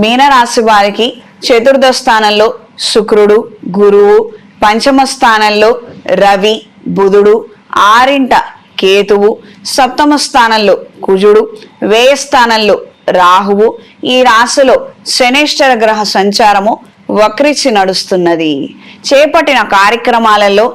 మీనరాశి వారికి చతుర్థ స్థానంలో శుక్రుడు, గురువు, పంచమ స్థానంలో రవి, బుధుడు, ఆరింట కేతువు, సప్తమ స్థానంలో కుజుడు, వ్యయ స్థానంలో రాహువు, ఈ రాశిలో శనేశ్వర గ్రహ సంచారము వక్రించి నడుస్తున్నది. చేపట్టిన కార్యక్రమాలలో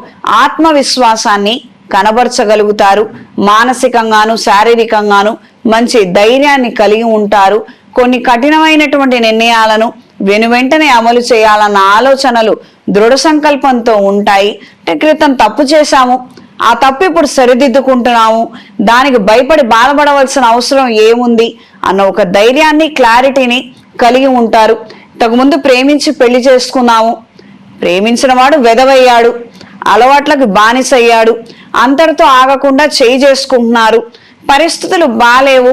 ఆత్మవిశ్వాసాన్ని కనబరచగలుగుతారు. మానసికంగాను శారీరకంగాను మంచి ధైర్యాన్ని కలిగి ఉంటారు. కొన్ని కఠినమైనటువంటి నిర్ణయాలను వెనువెంటనే అమలు చేయాలన్న ఆలోచనలు దృఢ సంకల్పంతో ఉంటాయి. అంటే క్రితం తప్పు చేశాము, ఆ తప్పు ఇప్పుడు సరిదిద్దుకుంటున్నాము, దానికి భయపడి బాధపడవలసిన అవసరం ఏముంది అన్న ఒక ధైర్యాన్ని, క్లారిటీని కలిగి ఉంటారు. ఇంతకుముందు ప్రేమించి పెళ్లి చేసుకున్నాము, ప్రేమించిన వాడు వెదవయ్యాడు, అలవాట్లకు బానిసయ్యాడు, అంతటితో ఆగకుండా చేయి చేసుకుంటున్నారు, పరిస్థితులు బాలేవు.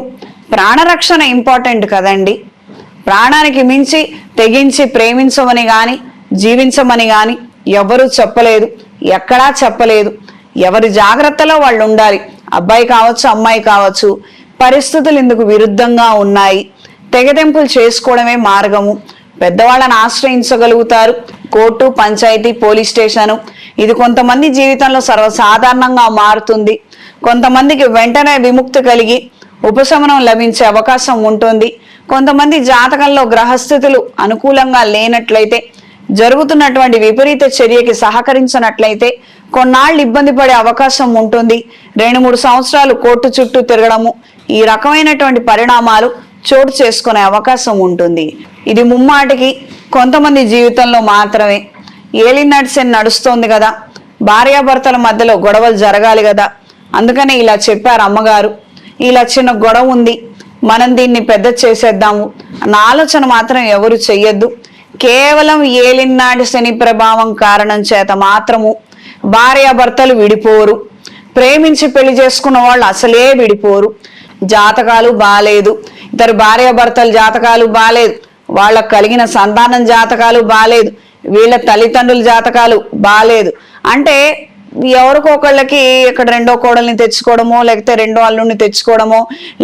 ప్రాణరక్షణ ఇంపార్టెంట్ కదండి. ప్రాణానికి మించి తెగించి ప్రేమించమని కానీ జీవించమని కానీ ఎవరూ చెప్పలేదు, ఎక్కడా చెప్పలేదు. ఎవరి జాగ్రత్తలో వాళ్ళు ఉండాలి. అబ్బాయి కావచ్చు, అమ్మాయి కావచ్చు. పరిస్థితులు ఇందుకు విరుద్ధంగా ఉన్నాయి. తెగదెంపులు చేసుకోవడమే మార్గము. పెద్దవాళ్ళని ఆశ్రయించగలుగుతారు. కోర్టు, పంచాయతీ, పోలీస్ స్టేషను ఇది కొంతమంది జీవితంలో సర్వసాధారణంగా మారుతుంది. కొంతమందికి వెంటనే విముక్తి కలిగి ఉపశమనం లభించే అవకాశం ఉంటుంది. కొంతమంది జాతకంలో గ్రహస్థితులు అనుకూలంగా లేనట్లయితే, జరుగుతున్నటువంటి విపరీత చర్యకి సహకరించినట్లయితే కొన్నాళ్ళు ఇబ్బంది పడే అవకాశం ఉంటుంది. 2-3 సంవత్సరాలు కోర్టు చుట్టూ తిరగడము, ఈ రకమైనటువంటి పరిణామాలు చోటు చేసుకునే అవకాశం ఉంటుంది. ఇది ముమ్మాటికి కొంతమంది జీవితంలో మాత్రమే. ఏలినాటి శని నడుస్తోంది కదా, భార్యాభర్తల మధ్యలో గొడవలు జరగాలి కదా, అందుకనే ఇలా చెప్పారు అమ్మగారు. ఇలా చిన్న గొడవ ఉంది, మనం దీన్ని పెద్ద చేసేద్దాము అన్న ఆలోచన మాత్రం ఎవరు చెయ్యొద్దు. కేవలం ఏలినాటి శని ప్రభావం కారణం చేత మాత్రము భార్యాభర్తలు విడిపోరు. ప్రేమించి పెళ్లి చేసుకున్న వాళ్ళు అసలే విడిపోరు. జాతకాలు బాలేదు, ఇద్దరు భార్యాభర్తల జాతకాలు బాలేదు, వాళ్ళకు కలిగిన సంతానం జాతకాలు బాలేదు, వీళ్ళ తల్లిదండ్రుల జాతకాలు బాలేదు అంటే ఎవరికొకళ్ళకి ఇక్కడ రెండో కోడల్ని తెచ్చుకోవడమో, లేకపోతే రెండో అల్లుడిని తెచ్చుకోవడమో,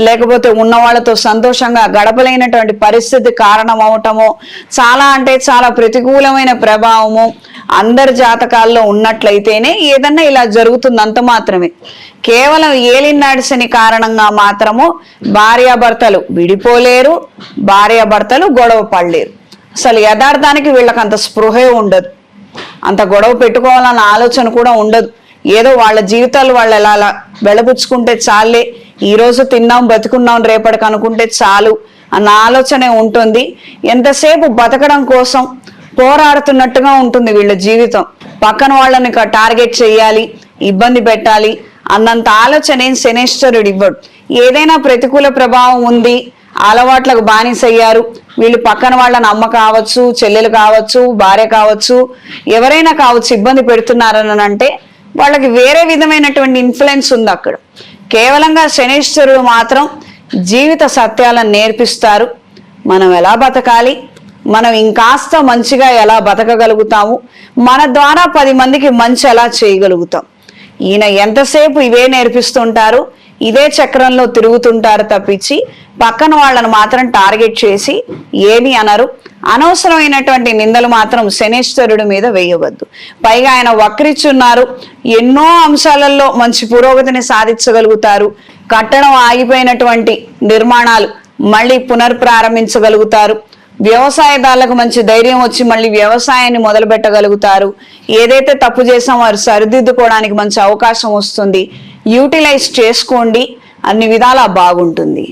లేకపోతే ఉన్న వాళ్ళతో సంతోషంగా గడపలేనటువంటి పరిస్థితి కారణం అవటమో, చాలా అంటే చాలా ప్రతికూలమైన ప్రభావము అందరి జాతకాల్లో ఉన్నట్లయితేనే ఏదన్నా ఇలా జరుగుతుంది, అంత మాత్రమే. కేవలం ఏలినాటి శని కారణంగా మాత్రము భార్యాభర్తలు విడిపోలేరు, భార్యాభర్తలు గొడవ పడలేరు. అసలు యథార్థానికి వీళ్ళకి అంత స్పృహే ఉండదు, అంత గొడవ పెట్టుకోవాలన్న ఆలోచన కూడా ఉండదు. ఏదో వాళ్ళ జీవితాలు వాళ్ళు ఎలా వెలబుచ్చుకుంటే చాలే, ఈరోజు తిన్నాం బతుకున్నాం రేపటికి అనుకుంటే చాలు అన్న ఆలోచనే ఉంటుంది. ఎంతసేపు బతకడం కోసం పోరాడుతున్నట్టుగా ఉంటుంది వీళ్ళ జీవితం. పక్కన వాళ్ళని టార్గెట్ చేయాలి, ఇబ్బంది పెట్టాలి అన్నంత ఆలోచన ఏం శనేశ్వరుడు ఇవ్వడు. ఏదైనా ప్రతికూల ప్రభావం ఉంది, అలవాట్లకు బానిసయ్యారు, వీళ్ళు పక్కన వాళ్ళని అమ్మ కావచ్చు, చెల్లెలు కావచ్చు, భార్య కావచ్చు, ఎవరైనా కావచ్చు, ఇబ్బంది పెడుతున్నారని అంటే వాళ్ళకి వేరే విధమైనటువంటి ఇన్ఫ్లుయెన్స్ ఉంది అక్కడ. కేవలంగా శనేశ్వరుడు మాత్రం జీవిత సత్యాలను నేర్పిస్తారు. మనం ఎలా బతకాలి, మనం ఇంకాస్త మంచిగా ఎలా బతకగలుగుతాము, మన ద్వారా 10 మందికి మంచి ఎలా చేయగలుగుతాం. ఈయన ఎంతసేపు ఇవే నేర్పిస్తుంటారు, ఇదే చక్రంలో తిరుగుతుంటారు తప్పించి పక్కన వాళ్ళను మాత్రం టార్గెట్ చేసి ఏమి అనరు. అనవసరమైనటువంటి నిందలు మాత్రం శనేశ్వరుడి మీద వేయవద్దు. పైగా ఆయన వక్రిచున్నారు, ఎన్నో అంశాలలో మంచి పురోగతిని సాధించగలుగుతారు. కట్టడం ఆగిపోయినటువంటి నిర్మాణాలు మళ్ళీ పునర్ప్రారంభించగలుగుతారు. వ్యవసాయదారులకు మంచి ధైర్యం వచ్చి మళ్ళీ వ్యవసాయాన్ని మొదలు పెట్టగలుగుతారు. ఏదైతే తప్పు చేసామో వారు సరిదిద్దుకోవడానికి మంచి అవకాశం వస్తుంది. యూటిలైజ్ చేసుకోండి, అన్ని విధాలా బాగుంటుంది.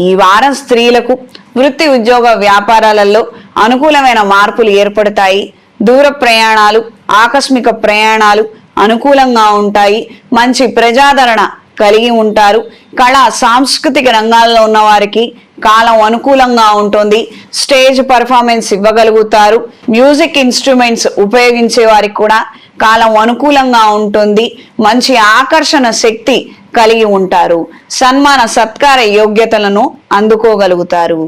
ఈ వారం స్త్రీలకు వృత్తి, ఉద్యోగ, వ్యాపారాలలో అనుకూలమైన మార్పులు ఏర్పడతాయి. దూర ప్రయాణాలు, ఆకస్మిక ప్రయాణాలు అనుకూలంగా ఉంటాయి. మంచి ప్రజాదరణ కలిగి ఉంటారు. కళా సాంస్కృతిక రంగాల్లో ఉన్న వారికి కాలం అనుకూలంగా ఉంటుంది. స్టేజ్ పర్ఫార్మెన్స్ ఇవ్వగలుగుతారు. మ్యూజిక్ ఇన్స్ట్రుమెంట్స్ ఉపయోగించే వారికి కూడా కాలం అనుకూలంగా ఉంటుంది. మంచి ఆకర్షణ శక్తి కలిగి ఉంటారు. సన్మాన సత్కార యోగ్యతలను అందుకోగలుగుతారు.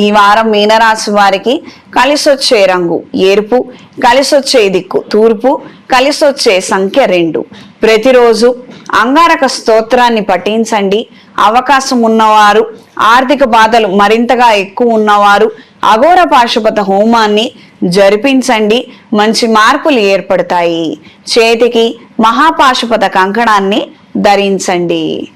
ఈ వారం మీనరాశి వారికి కలిసొచ్చే రంగు ఎరుపు, కలిసొచ్చే దిక్కు తూర్పు, కలిసొచ్చే సంఖ్య 2. ప్రతిరోజు అంగారక స్తోత్రాన్ని పఠించండి. అవకాశం ఉన్నవారు, ఆర్థిక బాధలు మరింతగా ఎక్కువ ఉన్నవారు అఘోర పాశుపత హోమాన్ని జరిపించండి. మంచి మార్పులు ఏర్పడతాయి. చేతికి మహాపాశుపత కంకణాన్ని ధరించండి.